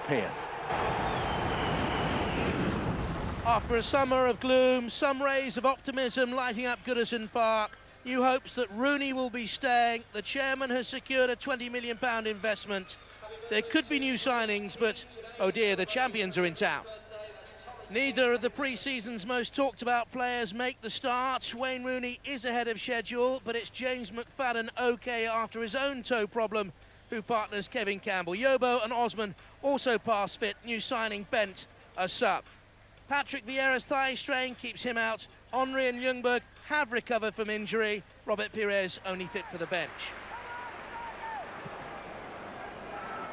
Pierce. After a summer of gloom, some rays of optimism lighting up Goodison Park. New hopes that Rooney will be staying. The chairman has secured a £20 million investment. There could be new signings, but oh dear, the champions are in town. Neither of the pre-season's most talked about players make the start. Wayne Rooney is ahead of schedule, but it's James McFadden okay after his own toe problem, who partners Kevin Campbell. Yobo and Osman also pass fit. New signing Bent, a sub. Patrick Vieira's thigh strain keeps him out. Henry and Ljungberg have recovered from injury. Robert Pires only fit for the bench.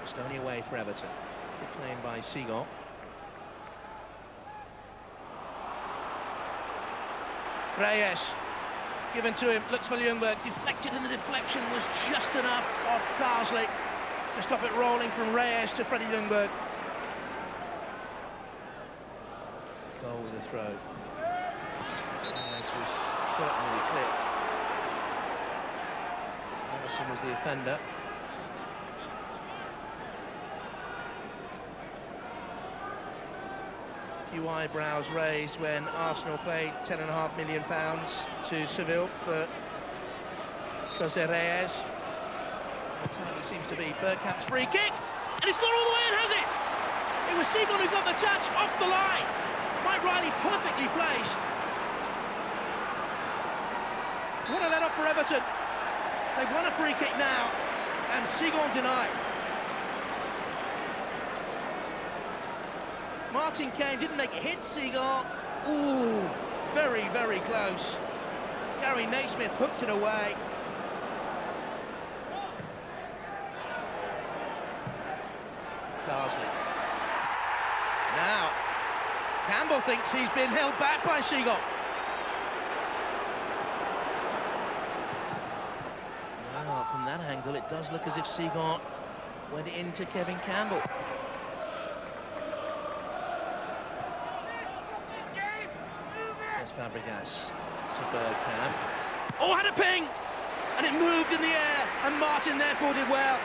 Just only away for Everton. Good claim by Seagull. Reyes, given to him, looks for Ljungberg, deflected, and the deflection was just enough of Carsley to stop it rolling from Reyes to Freddie Ljungberg. Goal with a throw. Reyes was certainly clipped. Morrison was the offender. Few eyebrows raised when Arsenal paid £10.5 million to Seville for Jose Reyes. The target seems to be Bergkamp's free kick, and it's gone all the way and has it! It was Seagull who got the touch off the line. Mike Riley perfectly placed. What a let-up for Everton. They've won a free kick now, and Seagull denied. Martin Kane didn't make it hit Seagull. Ooh, very, very close. Gary Naismith hooked it away. Carsley. Now, Campbell thinks he's been held back by Seagull. Well, from that angle, it does look as if Seagull went into Kevin Campbell. Says Fabregas to Bergkamp. Oh, had a ping! And it moved in the air, and Martin therefore did well.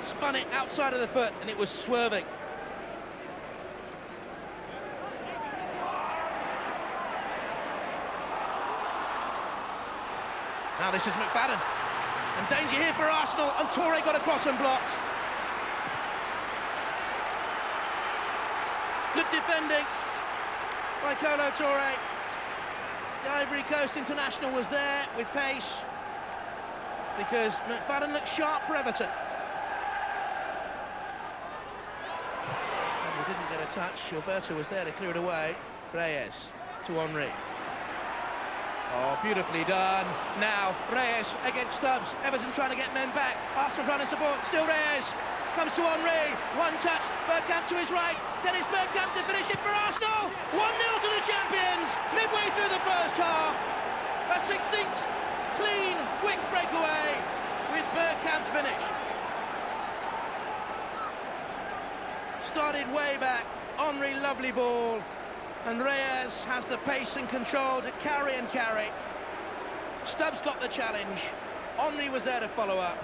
Spun it outside of the foot, and it was swerving. Now this is McFadden. And danger here for Arsenal, and Toure got across and blocked. Good defending by Kolo Toure. The Ivory Coast international was there with pace because McFadden looked sharp for Everton. And we didn't get a touch. Gilberto was there to clear it away. Reyes to Henry. Oh, beautifully done. Now Reyes against Stubbs. Everton trying to get men back. Arsenal trying to support. Still Reyes. Comes to Henry, one touch, Bergkamp to his right, Dennis Bergkamp to finish it for Arsenal. 1-0 to the champions, midway through the first half. A succinct, clean, quick breakaway with Bergkamp's finish. Started way back, Henry, lovely ball, and Reyes has the pace and control to carry and carry. Stubbs got the challenge, Henry was there to follow up.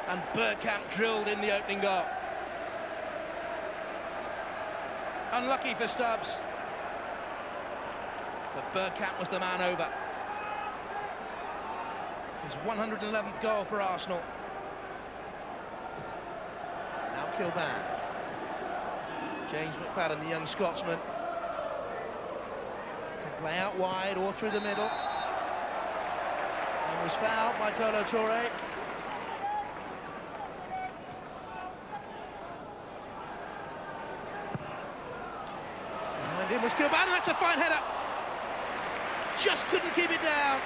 And Bergkamp drilled in the opening goal. Unlucky for Stubbs, but Bergkamp was the man over. His 111th goal for Arsenal. Now Kilban. James McFadden, the young Scotsman, can play out wide or through the middle. And was fouled by Kolo Toure. It was Kilban, and that's a fine header. Just couldn't keep it down.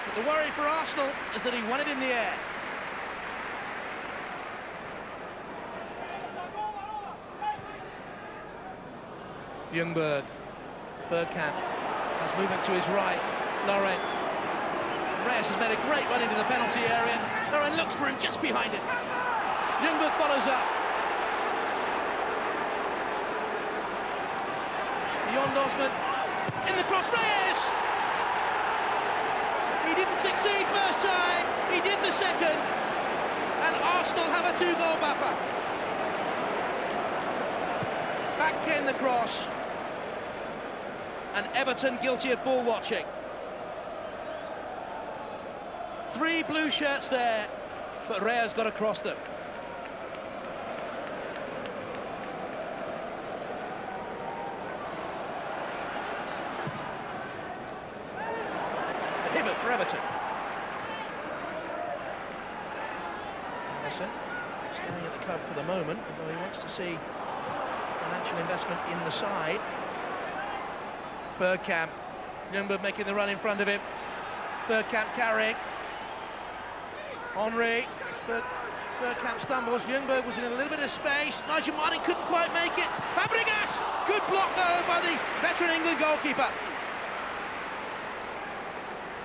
But the worry for Arsenal is that he won it in the air. Ljungberg. Bergkamp has movement to his right. Lauren. Reyes has made a great run into the penalty area. Lauren looks for him just behind it. Ljungberg follows up. Beyond Osman, in the cross, Reyes! He didn't succeed first time, he did the the second, and Arsenal have a 2-goal buffer. Back came the cross, and Everton guilty of ball watching. 3 blue shirts there, but Reyes got across them. A pivot for Everton. Harrison staying at the club for the moment, although he wants to see financial investment in the side. Bergkamp, Ljungberg making the run in front of him. Bergkamp carrying. Henry, Bergkamp stumbles. Ljungberg was in a little bit of space. Nigel Martin couldn't quite make it. Fabregas, good block though by the veteran England goalkeeper.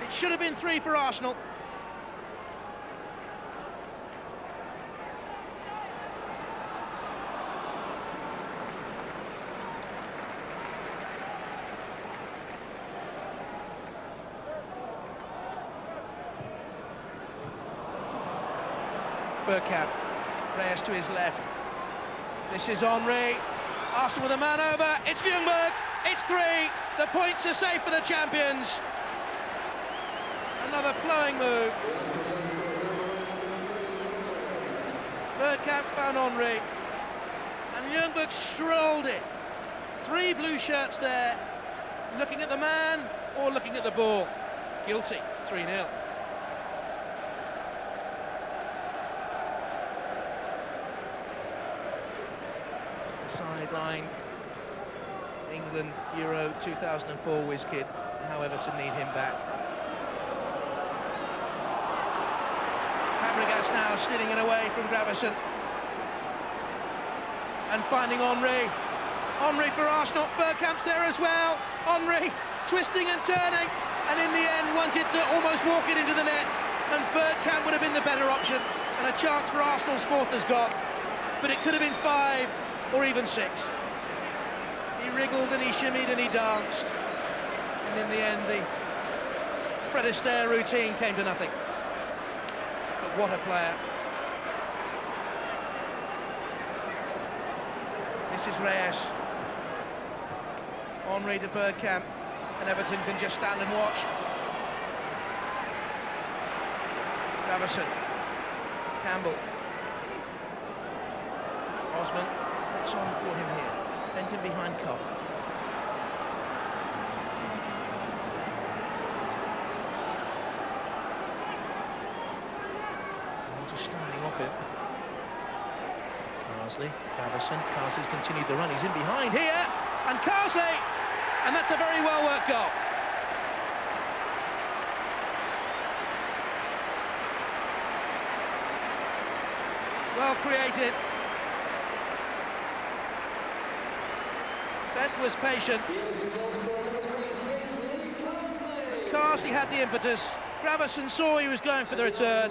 It should have been 3 for Arsenal. Bergkamp, Reyes to his left. This is Henry. Arsenal with a man over. It's Ljungberg. It's 3. The points are safe for the champions. Another flowing move. Bergkamp found Henry, and Ljungberg strolled it. 3 blue shirts there, looking at the man or looking at the ball. Guilty. 3-0. Sideline, England Euro 2004 whiz kid. How Everton need him back. Fabregas now stealing it away from Gravesen and finding Henry. Henry for Arsenal. Bergkamp's there as well. Henry twisting and turning, and in the end wanted to almost walk it into the net, and Bergkamp would have been the better option, and a chance for Arsenal's 4th has gone, but it could have been 5 or even 6. He wriggled and he shimmied and he danced, and in the end the Fred Astaire routine came to nothing. But what a player. This is Reyes. Henry to Bergkamp, and Everton can just stand and watch. Gravesen, Campbell, Osman. What's on for him here? Benton behind Cobb. Just standing off him. Carsley, Gravesen. Carsley's continued the run. He's in behind here, and Carsley, and that's a very well-worked goal. Well created. Bent was patient. Carsley had the impetus. Gravesen saw he was going for the return.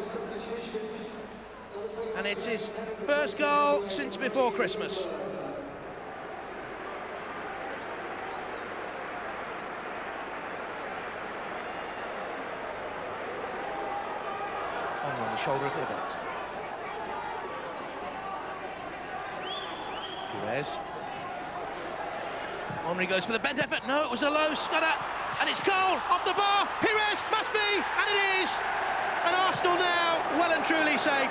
And it's his first goal since before Christmas. On the shoulder of Everton. Perez. Henry goes for the bent effort. No, it was a low scudder, and it's Cole off the bar. Perez must be, and it is. And Arsenal now well and truly safe.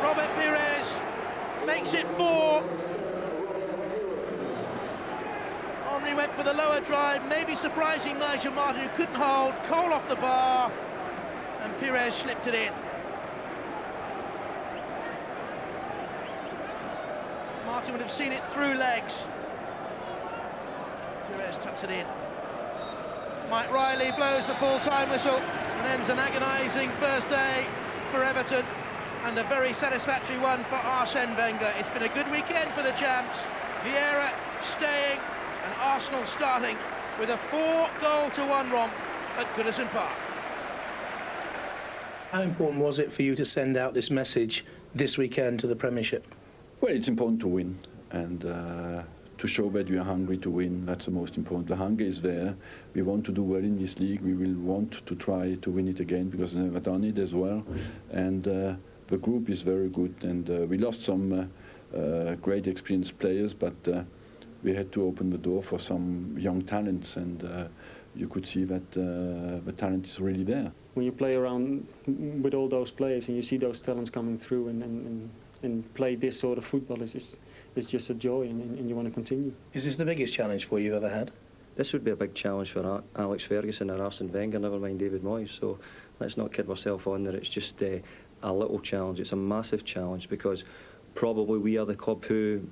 Robert Perez makes it 4. Henry went for the lower drive, maybe surprising Nigel Martin, who couldn't hold. Cole off the bar, and Perez slipped it in. Martin would have seen it through legs. Perez tucks it in. Mike Riley blows the full-time whistle and ends an agonising first day for Everton, and a very satisfactory one for Arsene Wenger. It's been a good weekend for the champs. Vieira staying, and Arsenal starting with a 4-goal-to-1 romp at Goodison Park. How important was it for you to send out this message this weekend to the Premiership? Well, it's important to win, and to show that we are hungry to win. That's the most important. The hunger is there. We want to do well in this league. We will want to try to win it again because we've never done it as well. And the group is very good. And we lost some great experienced players, but we had to open the door for some young talents, and you could see that the talent is really there. When you play around with all those players and you see those talents coming through and play this sort of football, it's just a joy, and you want to continue. Is this the biggest challenge for you you've ever had? This would be a big challenge for Alex Ferguson or Arsene Wenger, never mind David Moyes. So let's not kid ourselves on there. It's just a little challenge. It's a massive challenge because probably we are the club who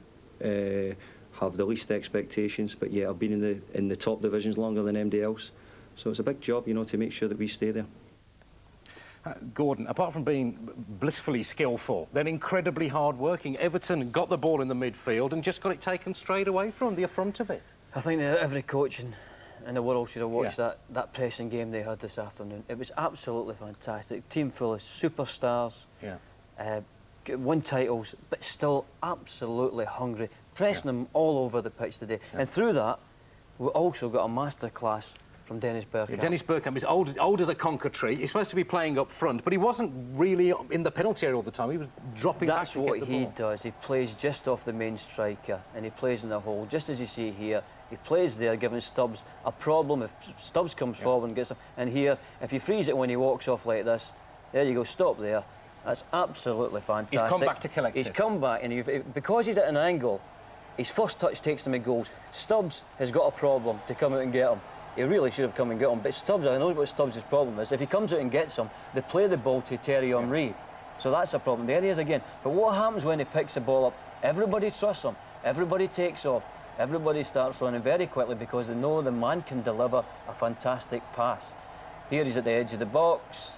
have the least expectations, but yet have been in the top divisions longer than anybody else. So it's a big job, you know, to make sure that we stay there. Gordon, apart from being blissfully skillful, then incredibly hard-working, Everton got the ball in the midfield and just got it taken straight away from the front of it. I think that every coach in the world should have watched that pressing game they had this afternoon. It was absolutely fantastic. Team full of superstars. Yeah. Won titles, but still absolutely hungry, pressing them all over the pitch today. Yeah. And through that, we also got a masterclass from Dennis Bergkamp. Yeah, Dennis Bergkamp is old as a conker tree. He's supposed to be playing up front, but he wasn't really in the penalty area all the time. He was dropping back to get the ball. That's what he does. He plays just off the main striker, and he plays in the hole, just as you see here. He plays there, giving Stubbs a problem if Stubbs comes forward and gets him. And here, if you freeze it when he walks off like this, there you go, stop there. That's absolutely fantastic. He's come back to collective. He's come back, and because he's at an angle, his first touch takes him in goals. Stubbs has got a problem to come out and get him. He really should have come and got him. But Stubbs, I know what Stubbs' problem is. If he comes out and gets him, they play the ball to Thierry Henry. So that's a problem. There he is again. But what happens when he picks the ball up? Everybody trusts him. Everybody takes off. Everybody starts running very quickly because they know the man can deliver a fantastic pass. Here he's at the edge of the box.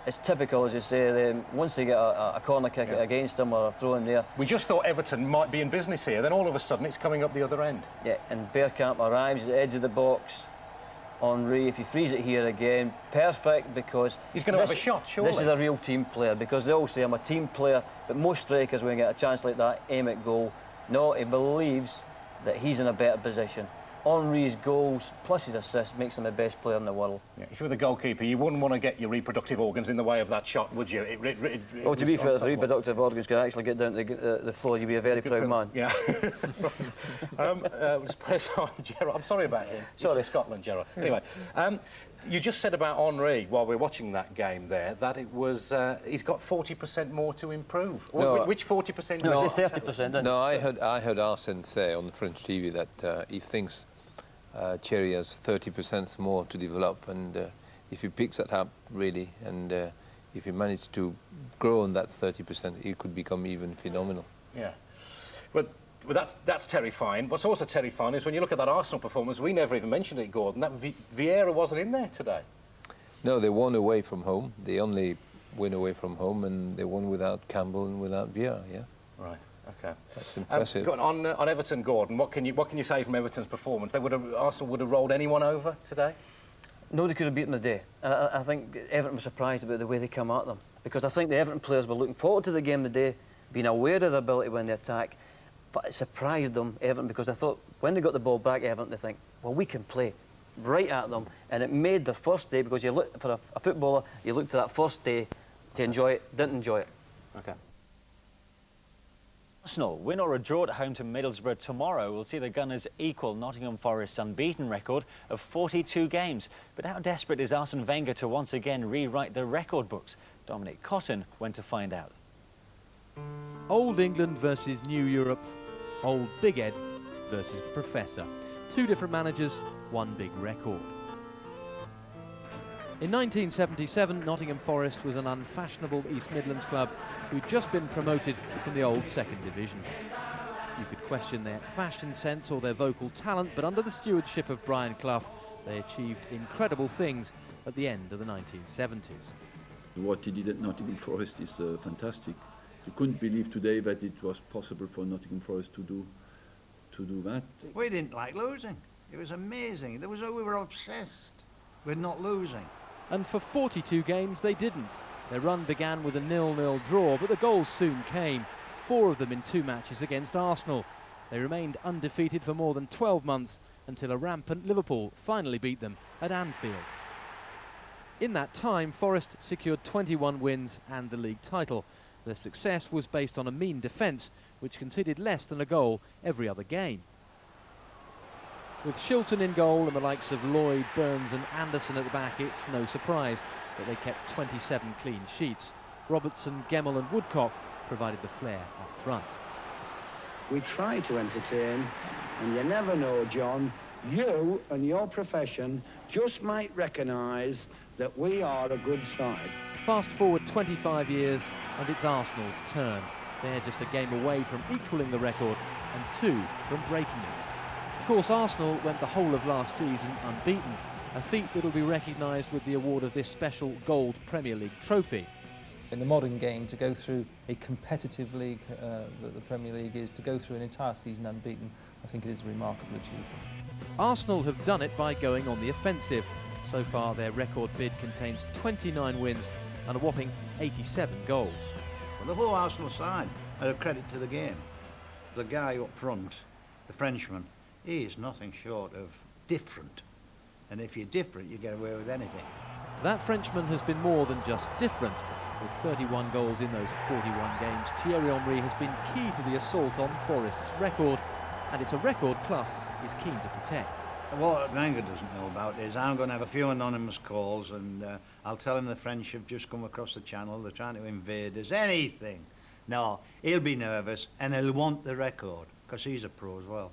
It's typical, as you say, once they get a corner kick against them or a throw in there. We just thought Everton might be in business here, then all of a sudden it's coming up the other end. Yeah, and Bergkamp arrives at the edge of the box. Henry, if you freeze it here again, perfect, because he's going to have a shot, surely. This is a real team player, because they all say I'm a team player, but most strikers, when they get a chance like that, aim at goal. No, he believes that he's in a better position. Henry's goals plus his assists makes him the best player in the world. Yeah, if you were the goalkeeper, you wouldn't want to get your reproductive organs in the way of that shot, would you? Well, to be fair, if the reproductive organs could actually get down to the floor, you'd be a very proud man. Yeah. Let's press on, Gerard. I'm sorry about him. Sorry, Scotland, Gerard. Anyway, you just said about Henry while we're watching that game there that it was he's got 40% more to improve. No, which 40%? No, 30%. No, I heard Arsene say on French TV that he thinks Thierry has 30% more to develop, and if he picks that up really, and if he manages to grow on that 30%, he could become even phenomenal. Yeah, but that's terrifying. What's also terrifying is when you look at that Arsenal performance, we never even mentioned it, Gordon, that Vieira wasn't in there today. No, they won away from home. They only win away from home, and they won without Campbell and without Vieira, yeah. Right. Okay, that's impressive. On Everton, Gordon, what can you say from Everton's performance? Arsenal would have rolled anyone over today. Nobody could have beaten the day. I think Everton was surprised about the way they come at them, because I think the Everton players were looking forward to the game today, being aware of their ability when they attack, but it surprised them, Everton, because I thought when they got the ball back, Everton, they think, well, we can play right at them, and it made their first day, because you look for a footballer, you look to that first day to enjoy it, didn't enjoy it. Okay. Arsenal win or a draw at home to Middlesbrough tomorrow will see the Gunners equal Nottingham Forest's unbeaten record of 42 games. But how desperate is Arsene Wenger to once again rewrite the record books? Dominic Cotton went to find out. Old England versus New Europe. Old Big Ed versus the Professor. Two different managers, one big record. In 1977, Nottingham Forest was an unfashionable East Midlands club who'd just been promoted from the old second division. You could question their fashion sense or their vocal talent, but under the stewardship of Brian Clough, they achieved incredible things at the end of the 1970s. What he did at Nottingham Forest is fantastic. You couldn't believe today that it was possible for Nottingham Forest to do that. We didn't like losing. It was amazing. We were obsessed with not losing. And for 42 games, they didn't. Their run began with a 0-0 draw, but the goals soon came. 4 of them in 2 matches against Arsenal. They remained undefeated for more than 12 months until a rampant Liverpool finally beat them at Anfield. In that time, Forest secured 21 wins and the league title. Their success was based on a mean defence, which conceded less than a goal every other game. With Shilton in goal and the likes of Lloyd, Burns and Anderson at the back, it's no surprise that they kept 27 clean sheets. Robertson, Gemmell and Woodcock provided the flair up front. We try to entertain, and you never know, John, you and your profession just might recognise that we are a good side. Fast forward 25 years and it's Arsenal's turn. They're just a game away from equalling the record and 2 from breaking it. Of course, Arsenal went the whole of last season unbeaten, a feat that will be recognised with the award of this special gold Premier League trophy. In the modern game, to go through a competitive league that the Premier League is, to go through an entire season unbeaten, I think it is a remarkable achievement. Arsenal have done it by going on the offensive. So far, their record bid contains 29 wins and a whopping 87 goals. Well, the whole Arsenal side are a credit to the game. The guy up front, the Frenchman, he is nothing short of different. And if you're different, you get away with anything. That Frenchman has been more than just different. With 31 goals in those 41 games, Thierry Henry has been key to the assault on Forest's record, and it's a record Clough is keen to protect. What Wenger doesn't know about is I'm going to have a few anonymous calls, and I'll tell him the French have just come across the channel, they're trying to invade us, anything. No, he'll be nervous and he'll want the record, because he's a pro as well.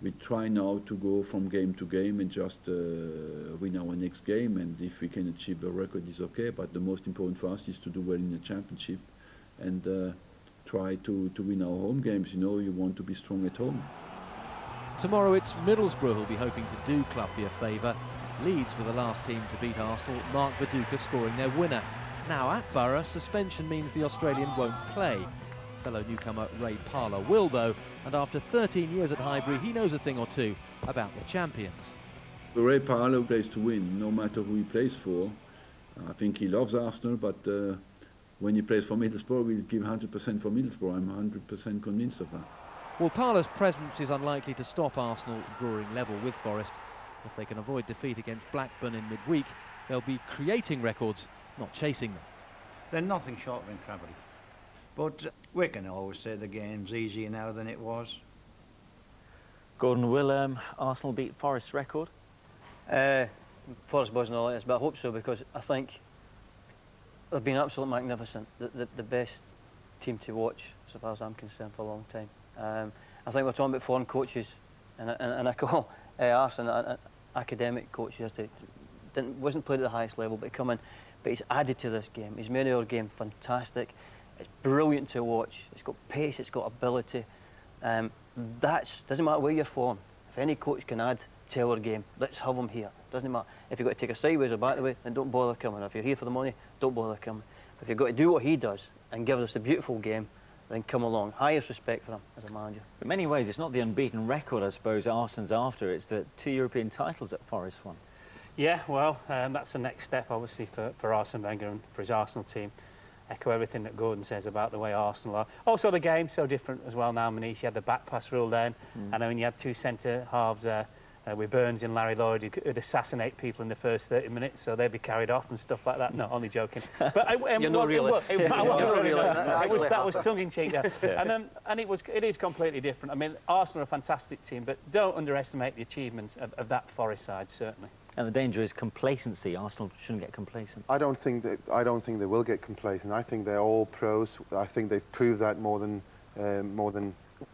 We try now to go from game to game and just win our next game, and if we can achieve the record, it's okay, but the most important for us is to do well in the championship and try to win our home games. You know, you want to be strong at home. Tomorrow it's Middlesbrough who'll be hoping to do Cloughy a favour. Leeds were the last team to beat Arsenal, Mark Viduka scoring their winner. Now at Borough, suspension means the Australian won't play. Fellow newcomer Ray Parlour will though, and after 13 years at Highbury he knows a thing or two about the champions. Ray Parlour plays to win, no matter who he plays for. I think he loves Arsenal, but when he plays for Middlesbrough, we'll give 100% for Middlesbrough. I'm 100% convinced of that. Well, Parlour's presence is unlikely to stop Arsenal drawing level with Forest. If they can avoid defeat against Blackburn in midweek, they'll be creating records, not chasing them. They're nothing short of incredible. But we can always say the game's easier now than it was. Gordon, will Arsenal beat Forest's record? Forest boys know like this, but I hope so, because I think they've been absolutely magnificent. The best team to watch, so far as I'm concerned, for a long time. I think we're talking about foreign coaches, and I call Arsene an academic coach. He wasn't played at the highest level, but he's added to this game. He's made our game fantastic. It's brilliant to watch. It's got pace, it's got ability. Doesn't matter where you're from. If any coach can add to our game, let's have him here. Doesn't matter. If you've got to take a sideways or back the way, then don't bother coming. If you're here for the money, don't bother coming. If you've got to do what he does and give us a beautiful game, then come along. Highest respect for him as a manager. In many ways, it's not the unbeaten record, I suppose, Arsenal's after. It's the 2 European titles that Forest won. Yeah, well, that's the next step, obviously, for Arsene Wenger and for his Arsenal team. Echo everything that Gordon says about the way Arsenal are. Also, the game's so different as well now, Manish. You had the back pass rule then, and I mean, you had 2 centre halves with Burns and Larry Lloyd who'd assassinate people in the first 30 minutes, so they'd be carried off and stuff like that. No, only joking. But You're not really. That was tongue-in-cheek there. Yeah. And it is completely different. I mean, Arsenal are a fantastic team, but don't underestimate the achievement of that Forest side, certainly. And the danger is complacency. Arsenal shouldn't get complacent. I don't think they will get complacent. I think they're all pros. I think they've proved that more than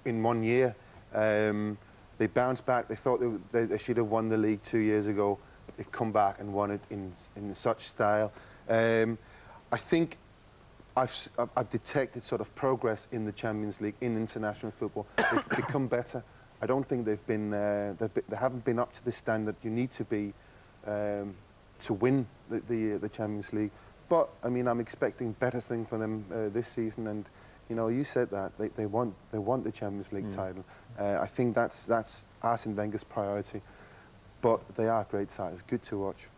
in 1 year. They bounced back. They thought they should have won the league 2 years ago. They've come back and won it in such style. I think I've detected sort of progress in the Champions League, in international football. They've become better. I don't think they haven't been up to the standard you need to be to win the Champions League. But I mean, I'm expecting better things from them this season. And you know, you said that they want the Champions League title. I think that's Arsene Wenger's priority. But they are great sides. Good to watch.